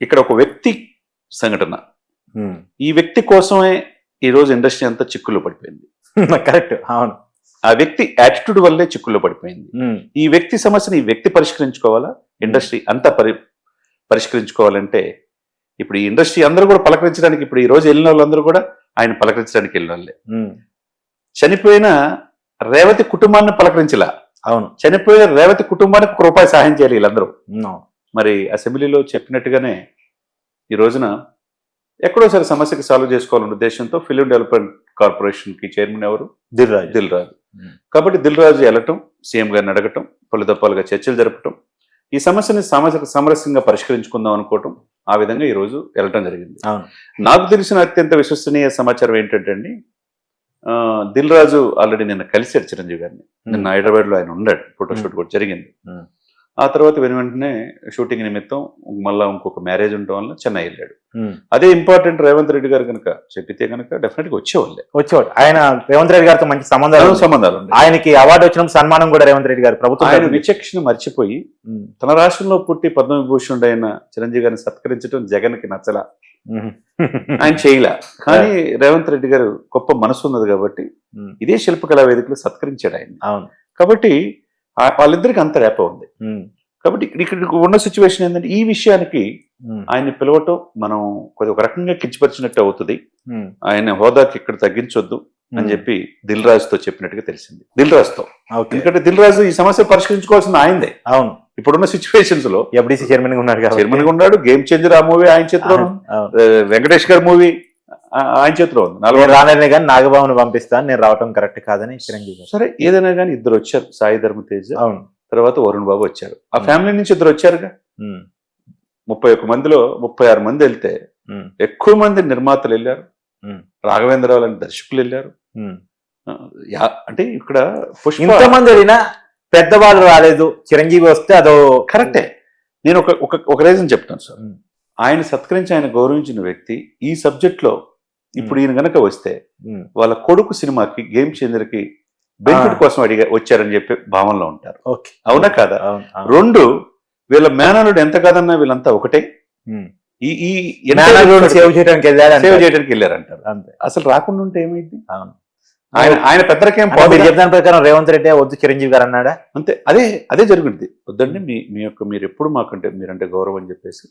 ఇక్కడ ఒక వ్యక్తి సంఘటన. ఉమ్. ఈ వ్యక్తి కోసమే ఈ రోజు ఇండస్ట్రీ అంతా చిక్కుల్లో పడిపోయింది. కరెక్ట్. అవును. ఆ వ్యక్తి యాటిట్యూడ్ వల్లే చిక్కుల్లో పడిపోయింది. ఉమ్. ఈ వ్యక్తి సమస్యని ఈ వ్యక్తి పరిష్కరించుకోవాలా, ఇండస్ట్రీ అంతా పరిష్కరించుకోవాలంటే ఇప్పుడు ఈ ఇండస్ట్రీ అందరూ కూడా పలకరించడానికి, ఇప్పుడు ఈ రోజు వెళ్ళిన వాళ్ళందరూ కూడా ఆయన పలకరించడానికి వెళ్ళిన వాళ్ళే. ఉమ్. చనిపోయిన రేవతి కుటుంబాన్ని పలకరించలా, అవును. చనిపోయిన రేవతి కుటుంబానికి ఒక రూపాయి సహాయం చేయాలి వీళ్ళందరూ. అవును. మరి అసెంబ్లీలో చెప్పినట్టుగానే ఈ రోజున ఎక్కడో సరే సమస్యకి సాల్వ్ చేసుకోవాలనే ఉద్దేశంతో ఫిలిం డెవలప్మెంట్ కార్పొరేషన్ కి చైర్మన్ ఎవరు? దిల్ రాజు. కాబట్టి దిల్ రాజు వెళ్ళటం, సీఎం గారిని అడగటం, పలు దప్పాలుగా చర్చలు జరపటం, ఈ సమస్యని సామరస్యంగా పరిష్కరించుకుందాం అనుకోవటం, ఆ విధంగా ఈ రోజు వెళ్ళటం జరిగింది. అవును. నాకు తెలిసిన అత్యంత విశ్వసనీయ సమాచారం ఏంటంటే అండి, దిల్ రాజు ఆల్రెడీ నిన్న కలిశారు చిరంజీవి గారిని. నిన్న హైదరాబాద్ లో ఆయన ఉన్నాడు, ఫోటోషూట్ కూడా జరిగింది. ఆ తర్వాత వెంటనే షూటింగ్ నిమిత్తం మళ్ళా ఇంకొక మ్యారేజ్ ఉండటం వల్ల చెన్నై వెళ్ళాడు. అదే ఇంపార్టెంట్ రేవంత్ రెడ్డి గారు కనుక చెప్పితే కనుక డెఫినెట్ గా వచ్చేవాడు. ఆయన రేవంత్ రెడ్డి గారితో మంచి సంబంధాలు ఉన్నాయి. ఆయనకి అవార్డు వచ్చినప్పుడు సన్మానం కూడా రేవంత్ రెడ్డి గారు ప్రభుత్వం ఆయన విచక్షణ మర్చిపోయి తన రాష్ట్రంలో పుట్టి పద్మవిభూషణుడు అయిన చిరంజీవి గారిని సత్కరించడం జగన్ కి నచ్చలా, ఆయన చేయలే. కానీ రేవంత్ రెడ్డి గారు గొప్ప మనసు ఉన్నది కాబట్టి ఇదే శిల్పకళా వేదికలో సత్కరించాడు ఆయన. అవును. కాబట్టి వాళ్ళిద్దరికి అంత రేప ఉంది. కాబట్టి ఇక్కడ ఉన్న సిచ్యువేషన్ ఏంటంటే ఈ విషయానికి ఆయన్ని పిలవటం మనం కొద్ది ఒక రకంగా కించపరిచినట్టు అవుతుంది. ఆయన హోదాకి ఇక్కడ తగ్గించొద్దు అని చెప్పి దిల్ రాజుతో చెప్పినట్టుగా తెలిసింది. దిల్ రాజుతో, ఎందుకంటే దిల్ రాజు ఈ సమస్య పరిష్కరించుకోవాల్సింది ఆయనదే. అవును. ఇప్పుడున్న సిచ్యువేషన్స్ లో ఎఫ్డీసీ చైర్మన్ గా ఉన్నాడు, చైర్మన్ గా ఉన్నాడు. గేమ్ చేంజర్ ఆ మూవీ ఆయన చేతిలో, వెంకటేష్ గారి మూవీ ఆయన చేతిలో ఉంది. రాననే కానీ నాగబాబుని పంపిస్తాను, నేను రావటం కరెక్ట్ కాదని చిరంజీవి. సరే, ఏదైనా కానీ ఇద్దరు వచ్చారు, సాయి ధర్మ తేజ్, అవును, తర్వాత వరుణ్ బాబు వచ్చారు. ఆ ఫ్యామిలీ నుంచి ఇద్దరు వచ్చారుగా. 31 మందిలో 36 మంది వెళ్తే ఎక్కువ మంది నిర్మాతలు వెళ్ళారు, రాఘవేంద్రరావు లాంటి దర్శకులు వెళ్ళారు. అంటే ఇక్కడ ఇంతమంది వెళ్ళినా పెద్దవాళ్ళు రాలేదు, చిరంజీవి వస్తే అదో కరెక్టే. నేను ఒక రీజన్ చెప్తాను సార్. ఆయన సత్కరించి ఆయన గౌరవించిన వ్యక్తి ఈ సబ్జెక్ట్ లో ఇప్పుడు ఈయన గనక వస్తే వాళ్ళ కొడుకు సినిమాకి గేమ్ చేంజర్కి బెనిఫిట్ కోసం వచ్చారని చెప్పి భావనలో ఉంటారు. అవునా కాదా? 2, వీళ్ళ మేనలుడు ఎంత కాదన్నా వీళ్ళంతా ఒకటే. సేవ్ చేయడానికి వెళ్ళారంటారు. అసలు రాకుండా ఉంటే ఏమైంది? ఆయన పెద్దలకేం చెప్తాను ప్రకారం రేవంత్ రెడ్డి వద్దు చిరంజీవి గారు అన్నాడా? అంతే. అదే జరుగుతుంది. వద్దండి, మీరు ఎప్పుడు మాకంటే మీరంటే గౌరవం అని చెప్పేసి